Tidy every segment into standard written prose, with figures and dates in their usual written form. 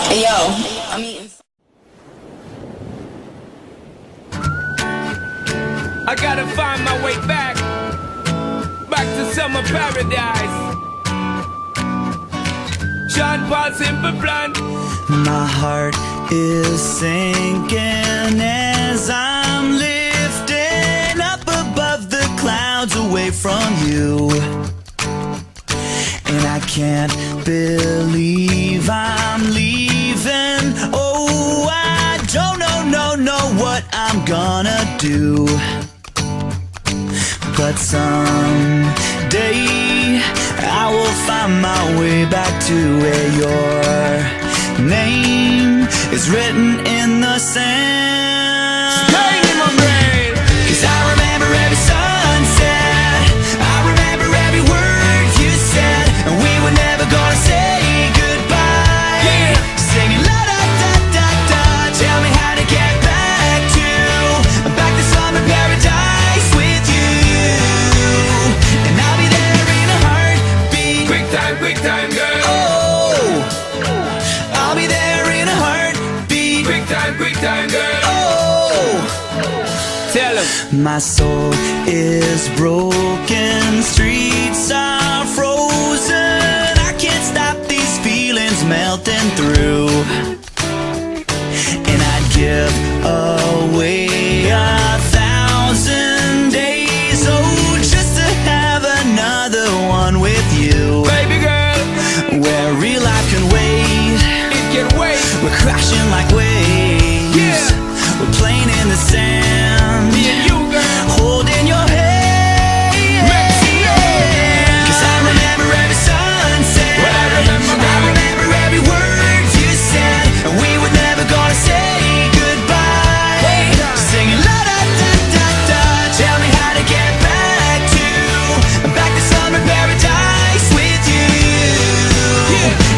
Hey yo, I'm eating. I gotta find my way back to summer paradise. Sean Paul Simple Plan. My heart is sinking as I'm lifting up above the clouds away from you. And I can't believe I'm leaving. Oh, I don't know what I'm gonna do. But someday I will find my way back to where your name is written in the sand. Pain in my brain. 'Cause I remember every sunset, I remember every word you said, and we were never gonna say goodbye. Yeah. Singing la da da da da, tell me how to get back to summer paradise with you. And I'll be there in a heartbeat. Quick time, girl. Oh, I'll be there in a heartbeat. Quick time, girl. Oh, Tell him. my soul is broken, streets are frozen. I can't stop these feelings melting through. And I'd give away 1,000 days, oh, just to have another one with you. Baby girl, Where real life can wait, it can wait. we're crashing like waves. Yeah. We're playing in the sand, Me and you, girl. holding your hand. Mexico. 'Cause I remember every sunset, Well, I remember, I remember every word you said, and we were never gonna say goodbye. Singing la da da da da, tell me how to get back to summer paradise with you.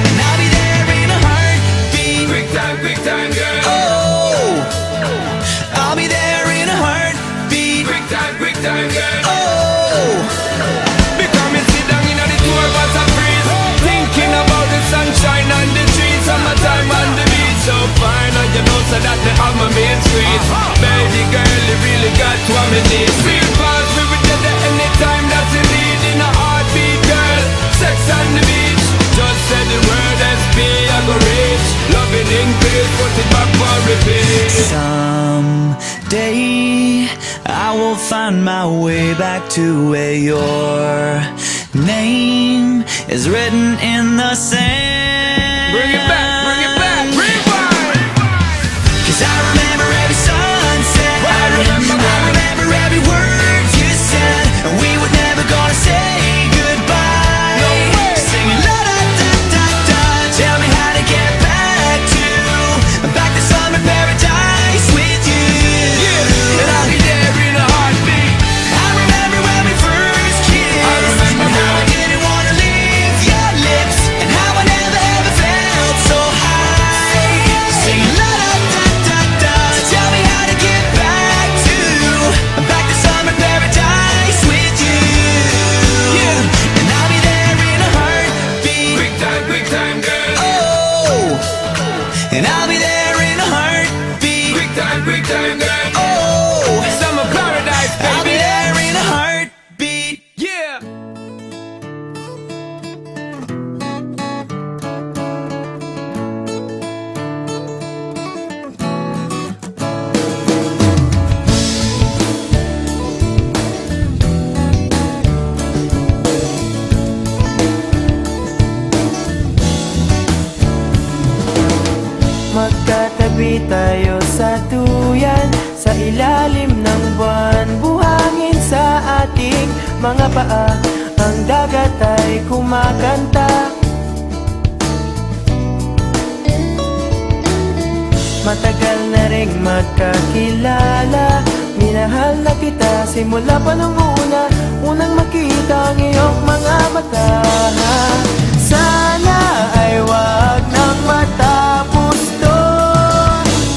And I'll be there in a heartbeat. Quick time, girl. Oh, I'll be there in a heartbeat. Quick time, girl. Oh, Because me sit down in the tour bus and freeze, thinking about the sunshine and the trees, summertime on the beach. So fine, and you know so that they have my main street. Baby girl, you really got what me need. Real fast, we will get there anytime that you need. In a heartbeat, girl, sex on the beach. Just say the word SP, I go reach. Loving increase, put it back for repeat. someday I will find my way back to where your name is written in the sand. Bring it back, rewind. 'Cause I remember every sunset, I remember every word you said, and we were never gonna say goodbye. No way. Singing la da da da da, tell me how to get back to summer paradise with you. And I'll be there in a heartbeat. I remember when we first kissed, I remember and how I didn't wanna leave your lips, and how I never ever felt so high. Singing la da da da da, so tell me how to get back to summer paradise with you. And I'll be there in a heartbeat. Quick time, girl. Oh, and I'll be there in a heartbeat. Quick time, girl. Oh, Summer paradise, I'll be baby. there in a heartbeat. Yeah. Magkatabi tayo sa duyan, sa ilalim ng buwan, buhangin sa ating mga paa. Ang dagat ay kumakanta. Matagal na ring magkakilala, minahal na kita simula pa nung unang makita ang iyong mga mata. Sana ay wag nang matapos to,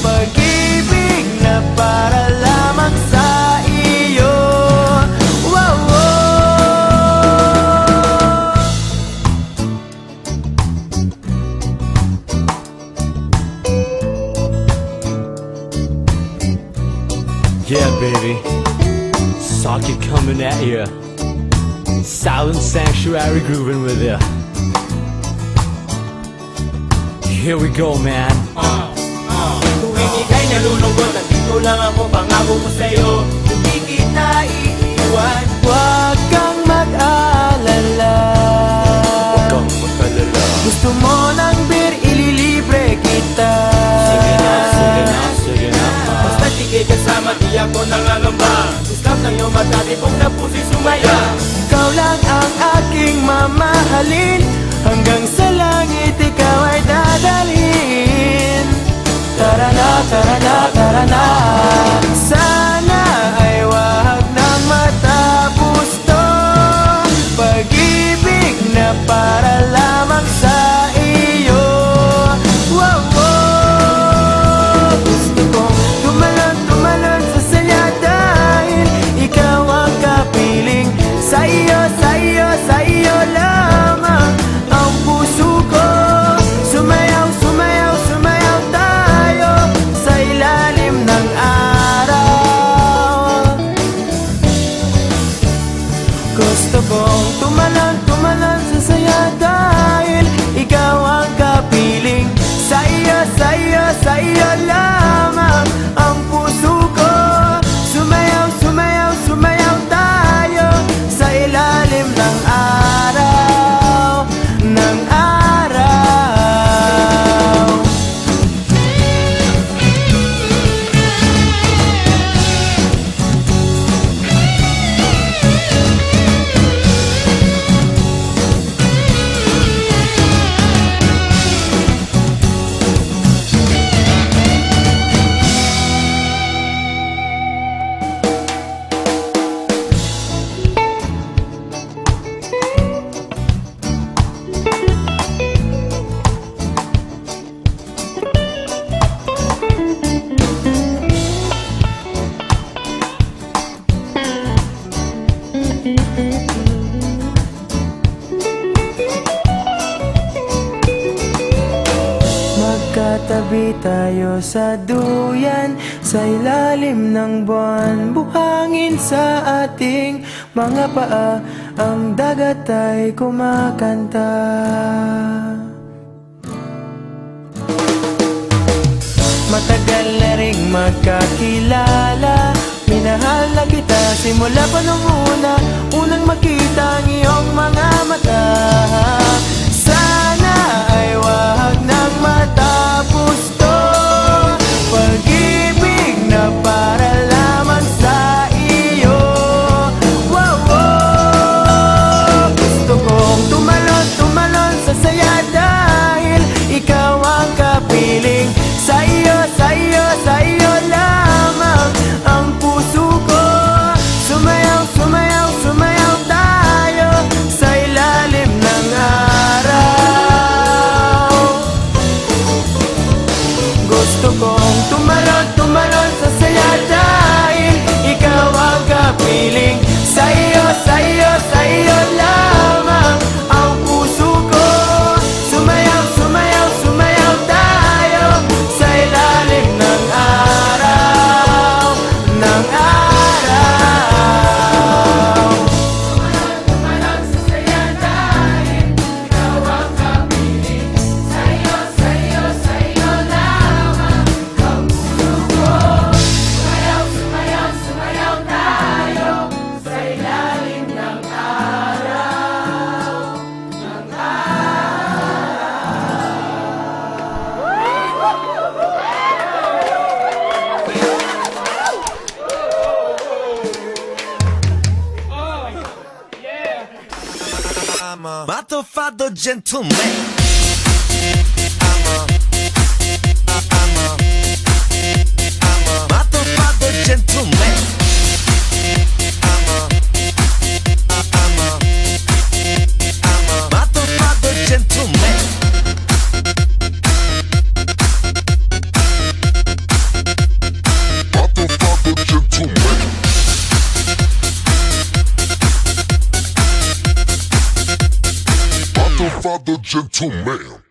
pag-ibig na para lamang sa iyo. Wow, wow. Yeah, baby. Socket coming at ya. Silent Sanctuary grooving with ya. Here we go, man. Tuwing ika'y nalulungkot, nandito lang ako, pangako ko sa'yo, hindi kita iiwan. Huwag kang mag-alala. Huwag kang mag-alala. Gusto mo ng beer, ililibre kita. Sige na. Basta tigay kasama, di ako nangangamba. Stop na yung mata, di kong napusi sumaya. Ikaw lang ang aking mamahalin, hanggang sa langit ikaw ay dadalhin. Tara na, tara na, tara na. Sana ay wag nang matapos to. Pag-ibig na para lamang sa iyo. Wow, wow. Gusto kong tumalon sa saya dahil ikaw ang kapiling. Sa iyo lamang ang puso ko. Sumayaw tayo sa ilalim ng araw. Gusto kong tumalon sa saya dahil ikaw ang kapiling. Sa iyo lamang ang puso ko. Sumayaw tayo sa ilalim ng araw. Magkatabi tayo sa duyan, sa ilalim ng buwan. Buhangin sa ating mga paa, ang dagat ay kumakanta. Matagal na ring magkakilala, minahal na kita simula pa nung unang makita ang iyong mga mata. Sana ay wag nang matapos to. Pag-ibig na para lamang sa iyo. Wow, wow. Gusto kong tumalon sa saya dahil ikaw ang kapiling. Sa iyo lamang ang puso ko. Sumayaw tayo sa ilalim ng araw. Gusto kong tumalon sa saya dahil ikaw ang kapiling. Sa iyo lamang ang puso ko. Sumayaw tayo sa ilalim ng araw. Tumalon sa saya dahil ikaw ang kapiling. Sa iyo lamang ang puso ko. Sumayaw tayo sa ilalim ng araw. I'm a motherfucker gentleman. I'm a motherfucker gentleman. I'm a motherfucker gentleman. Motherfucker gentleman. Motherfucker gentleman.